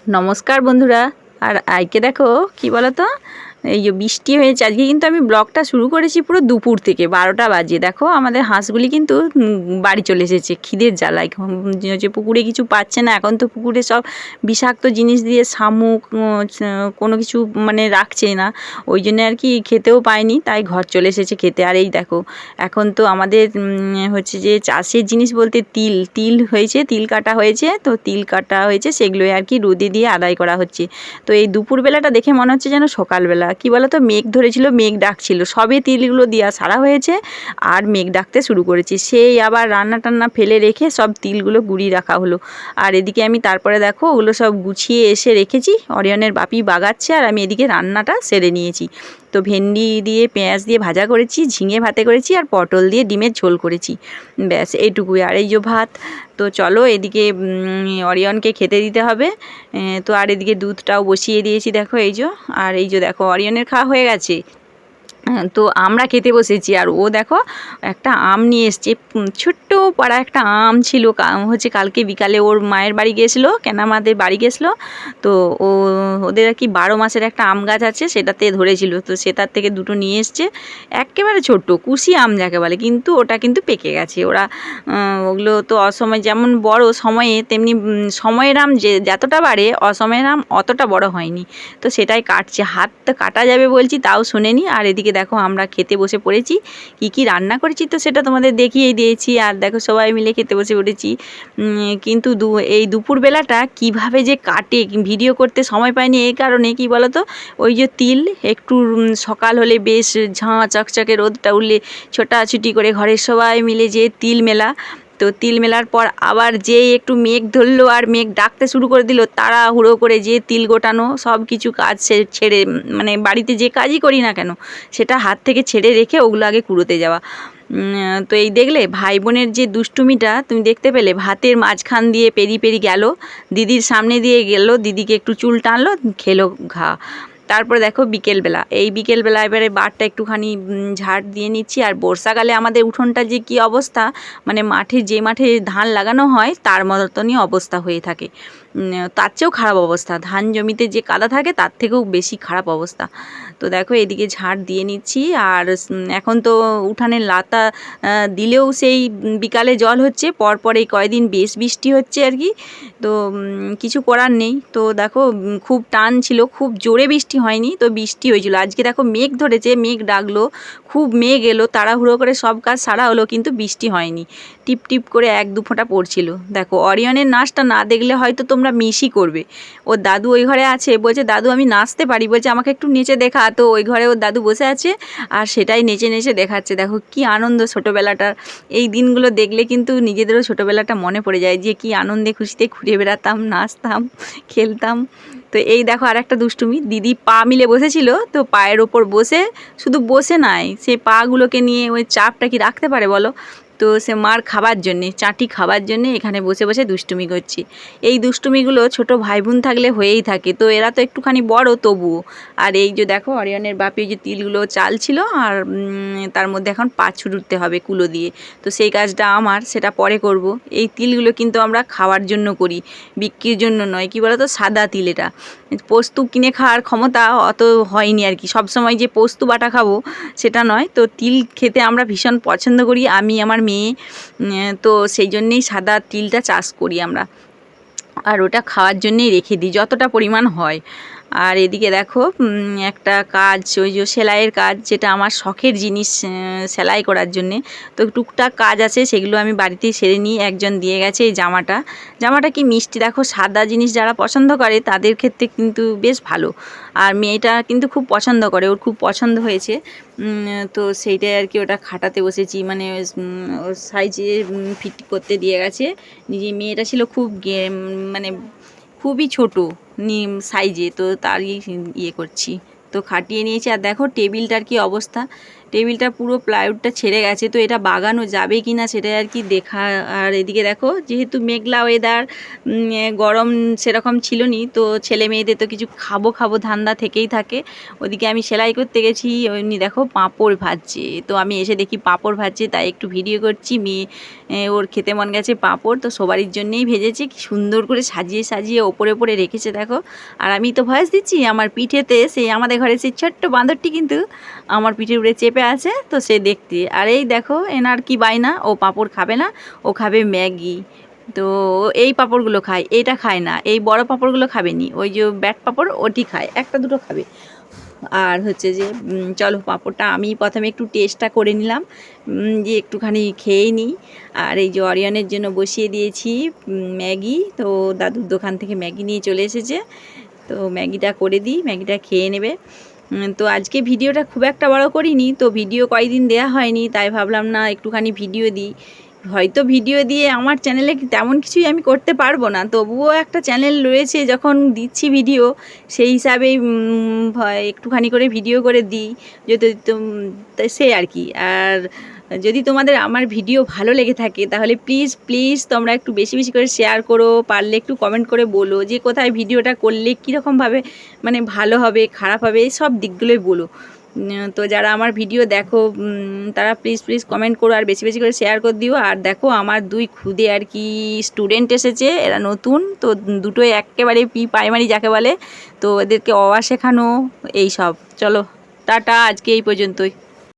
নমস্কার বন্ধুরা। আর আজকে দেখো কি বলো তো, এই যে বৃষ্টি হয়েছে আজকে, কিন্তু আমি ব্লগটা শুরু করেছি পুরো দুপুর থেকে 12টা বাজে। দেখো আমাদের হাঁসগুলি কিন্তু বাড়ি চলে এসেছে খিদের জ্বালায়, যে পুকুরে কিছু পাচ্ছে না। এখন তো পুকুরে সব বিষাক্ত জিনিস দিয়ে শামুক কোনো কিছু মানে রাখছে না, ওই জন্য আর কি খেতেও পায়নি, তাই ঘর চলে এসেছে খেতে। আর এই দেখো এখন তো আমাদের হচ্ছে যে চাষের জিনিস বলতে তিল হয়েছে, তিল কাটা হয়েছে, তো তিল কাটা হয়েছে সেগুলোই আর কি রোদে দিয়ে আদায় করা হচ্ছে। তো এই দুপুরবেলাটা দেখে মনে হচ্ছে যেন সকালবেলা। কি বলো তো, মেঘ ধরেছিল, মেঘ ডাকছিল, সবে তিলগুলো দেওয়া সারা হয়েছে আর মেঘ ডাকতে শুরু করেছি। সেই আবার রান্না টান্না ফেলে রেখে সব তিলগুলো গুঁড়ি রাখা হলো। আর এদিকে আমি তারপরে দেখো ওগুলো সব গুছিয়ে এসে রেখেছি, অরিয়নের বাপি বাগাচ্ছে আর আমি এদিকে রান্নাটা সেরে নিয়েছি। তো ভেন্ডি দিয়ে পেঁয়াজ দিয়ে ভাজা করেছি, ঝিঙে ভাতে করেছি, আর পটল দিয়ে ডিমের ঝোল করেছি, ব্যাস এইটুকুই। আর এই যে ভাত। তো চলো এদিকে অরিয়নকে খেতে দিতে হবে। তো আর এদিকে দুধটাও বসিয়ে দিয়েছি দেখো, এই যে। আর এই যে দেখো অরিয়নের খাওয়া হয়ে গেছে। তো আমরা খেতে বসেছি আর ও দেখো একটা আম নিয়ে এসছে, ছোট্ট পাড়া একটা আম ছিল, হচ্ছে কালকে বিকালে ওর মায়ের বাড়ি গিয়েছিলো, আমাদের বাড়ি গেছিলো। তো ও ওদের আর কি 12 মাসের একটা আম গাছ আছে, সেটাতে ধরেছিল, তো সেটার থেকে দুটো নিয়ে এসছে। একেবারে ছোট্ট কুশি আম যাকে বলে, কিন্তু ওটা কিন্তু পেকে গেছে। ওরা ওগুলো তো অসময় যেমন বড় সময়ে, তেমনি সময়ের আম যে যতটা বাড়ে অসময়ের আম অতটা বড় হয়নি। তো সেটাই কাটছে, হাত তো কাটা যাবে বলছি তাও শোনেনি। আর এদিকে দেখো আমরা খেতে বসে পড়েছি, কি রান্না করেছি তো সেটা তোমাদের দেখিয়েই দিয়েছি। আর দেখো সবাই মিলে খেতে বসে পড়েছি। কিন্তু এই দুপুরবেলাটা কিভাবে যে কাটে, ভিডিও করতে সময় পাইনি এই কারণে, কি বলো তো, ওই যে তিল একটু সকাল হলে বেশ ঝাঁ চকচকে রোদটা উঠলে ছোটাছুটি করে ঘরের সবাই মিলে যে তিল মেলা। তো তিল মেলার পর আবার যেই একটু মেঘ ধরলো আর মেঘ ডাকতে শুরু করে দিল, তাড়াহুড়ো করে যে তিল গোটানো সব কিছু কাজ ছেড়ে, মানে বাড়িতে যে কাজই করি না কেন সেটা হাত থেকে ছেড়ে রেখে ওগুলো আগে কুড়োতে যাওয়া। তো এই দেখলে ভাই বোনের যে দুষ্টুমিটা তুমি দেখতে পেলে, ভাতের মাঝখান দিয়ে পেরি গেল, দিদির সামনে দিয়ে গেল, দিদিকে একটু চুল টানলো, খেলো ঘা। তারপরে দেখো বিকেলবেলা, এই বিকেলবেলা এবারে বারটা একটুখানি ঝাড় দিয়ে নিচ্ছি। আর বর্ষাকালে আমাদের উঠোনটা যে কি অবস্থা, মানে যে মাঠে ধান লাগানো হয় তার মতনই অবস্থা হয়ে থাকে, তার চেয়েও খারাপ অবস্থা। ধান জমিতে যে কাদা থাকে তার থেকেও বেশি খারাপ অবস্থা। তো দেখো এদিকে ঝাড় দিয়ে নিচ্ছি। আর এখন তো উঠানের লাতা দিলেও সেই বিকালে জল হচ্ছে, পরপর এই কয়দিন বেশ বৃষ্টি হচ্ছে আর কি। তো কিছু করার নেই। তো দেখো খুব টান ছিল, খুব জোরে বৃষ্টি হয়নি, তো বৃষ্টি হয়েছিল। আজকে দেখো মেঘ ধরেছে, মেঘ ডাকলো, খুব মেঘ এলো, তাড়াহুড়ো করে সব কাজ সারা হলো, কিন্তু বৃষ্টি হয়নি। টিপ টিপ করে 1-2 ফোঁটা পড়ছিল। দেখো অরিয়নের নাচটা না দেখলে হয়তো তোমরা মিসই করবে। ওর দাদু ওই ঘরে আছে, বলছে দাদু আমি নাচতে পারি, বলছে আমাকে একটু নেচে দেখা। তো ওই ঘরে ওর দাদু বসে আছে আর সেটাই নেচে নেচে দেখাচ্ছে। দেখো কি আনন্দ ছোটোবেলাটার। এই দিনগুলো দেখলে কিন্তু নিজেদেরও ছোটোবেলাটা মনে পড়ে যায়, যে কি আনন্দে খুশিতে ঘুরে বেড়াতাম, নাচতাম, খেলতাম। তো এই দেখো আর একটা দুষ্টুমি, দিদি পা মিলে বসেছিল, তো পায়ের ওপর বসে, শুধু বসে নাই, সে পাগুলোকে নিয়ে ওই চাপটা কি রাখতে পারে বলো, তো সে মার খাবার জন্যে, চাটি খাবার জন্যে এখানে বসে বসে দুষ্টুমি করছে। এই দুষ্টুমিগুলো ছোট ভাই বোন থাকলে হয়েই থাকে, তো এরা তো একটুখানি বড় তবুও। আর এই যে দেখো অরিয়নের বাপি যে তিলগুলো চাল ছিল, আর তার মধ্যে এখন পাঁচু উঠতে হবে কুলো দিয়ে, তো সেই কাজটা আমার, সেটা পরে করব। এই তিলগুলো কিন্তু আমরা খাওয়ার জন্য করি, বিক্রির জন্য নয়। কি বলো তো, সাদা তিল, এটা পোস্ত কিনে খাওয়ার ক্ষমতা অত হয়নি আর কি, সবসময় যে পোস্ত বাটা খাবো সেটা নয়। তো তিল খেতে আমরা ভীষণ পছন্দ করি, আমি আমার মেয়ে। তো সেই জন্যেই সাদা তিলটা চাষ করি আমরা, আর ওটা খাওয়ার জন্যেই রেখে দিই যতটা পরিমাণ হয়। আর এদিকে দেখো একটা কাজ, ওই যে সেলাইয়ের কাজ, যেটা আমার শখের জিনিস, সেলাই করার জন্যে। তো টুকটাক কাজ আছে, সেগুলো আমি বাড়িতেই সেরে নিই। একজন দিয়ে গেছে এই জামাটা কি মিষ্টি দেখো, সাদা জিনিস যারা পছন্দ করে তাদের ক্ষেত্রে কিন্তু বেশ ভালো। আর মেয়েটা কিন্তু খুব পছন্দ করে, ওর খুব পছন্দ হয়েছে। তো সেইটাই আর কি, ওটা খাটাতে বসেছি, মানে ওর সাইজে ফিট করতে দিয়ে গেছে। নিজে মেয়েটা ছিল খুব মানে খুবই ছোটো সাইজে, তো তারই ইয়ে করছি। তো খাটিয়ে নিয়েছি। আর দেখো টেবিলটার কি অবস্থা, টেবিলটা পুরো প্লাইউডটা ছেড়ে গেছে, তো এটা বাগানো যাবে কি না সেটাই আর কি দেখা। আর এদিকে দেখো যেহেতু মেঘলা ওয়েদার, গরম সেরকম ছিল নি, তো ছেলে মেয়েদের তো কিছু খাবো খাবো ধান্দা থেকেই থাকে। ওদিকে আমি সেলাই করতে গেছি, এমনি দেখো পাঁপড় ভাজছে, তো আমি এসে দেখি পাঁপড় ভাজছে, তাই একটু ভিডিও করছি। মেয়ে ওর খেতে মন গেছে পাঁপড়, তো সবারই জন্যেই ভেজেছে, কি সুন্দর করে সাজিয়ে সাজিয়ে ওপরে ওপরে রেখেছে দেখো। আর আমি তো ভয়েস দিচ্ছি, আমার পিঠেতে সেই আমাদের ঘরে সেই ছোট্ট বাঁদরটি কিন্তু আমার পিঠের উপরে চেপে আছে, তো সে দেখতে। আর এই দেখো এনার কি বায়না, ও পাঁপড় খাবে না, ও খাবে ম্যাগি। তো এই পাঁপড়গুলো খায়, এইটা খায় না, এই বড় পাঁপড়গুলো খাবে নি, ওই যে ব্যাট পাঁপড় ওটি খায়, একটা দুটো খাবে। আর হচ্ছে যে চলো পাঁপড়টা আমি প্রথমে একটু টেস্টটা করে নিলাম, যে একটুখানি খেয়েই নিই। আর এই যে অরিয়নের জন্য বসিয়ে দিয়েছি ম্যাগি, তো দাদুর দোকান থেকে ম্যাগি নিয়ে চলে এসেছে, তো ম্যাগিটা করে দিই, ম্যাগিটা খেয়ে নেবে। তো আজকে ভিডিওটা খুব একটা বড় করিনি, তো ভিডিও কয়েকদিন দেয়া হয়নি, তাই ভাবলাম না একটুখানি ভিডিও দিই। হয়তো ভিডিও দিয়ে আমার চ্যানেলে তেমন কিছুই আমি করতে পারবো না, তবুও একটা চ্যানেল রয়েছে, যখন দিচ্ছি ভিডিও সেই হিসাবেই একটুখানি করে ভিডিও করে দিই, যদি সে আর কি। আর যদি তোমাদের আমার ভিডিও ভালো লেগে থাকে তাহলে প্লিজ প্লিজ তোমরা একটু বেশি বেশি করে শেয়ার করো, পারলে একটু কমেন্ট করে বলো যে কোথায় ভিডিওটা করলে কীরকমভাবে মানে ভালো হবে খারাপ হবে, এই সব দিকগুলোই বলো। তো যারা আমার ভিডিও দেখো তারা প্লিজ প্লিজ কমেন্ট করো আর বেশি বেশি করে শেয়ার করে দিও। আর দেখো আমার দুই খুদে আর কি স্টুডেন্ট এসেছে, এরা নতুন, তো দুটোই একেবারে প্রাইমারি যাকে বলে, তো এদেরকে অ আ শেখানো এই সব। চলো টাটা, আজকে এই পর্যন্তই।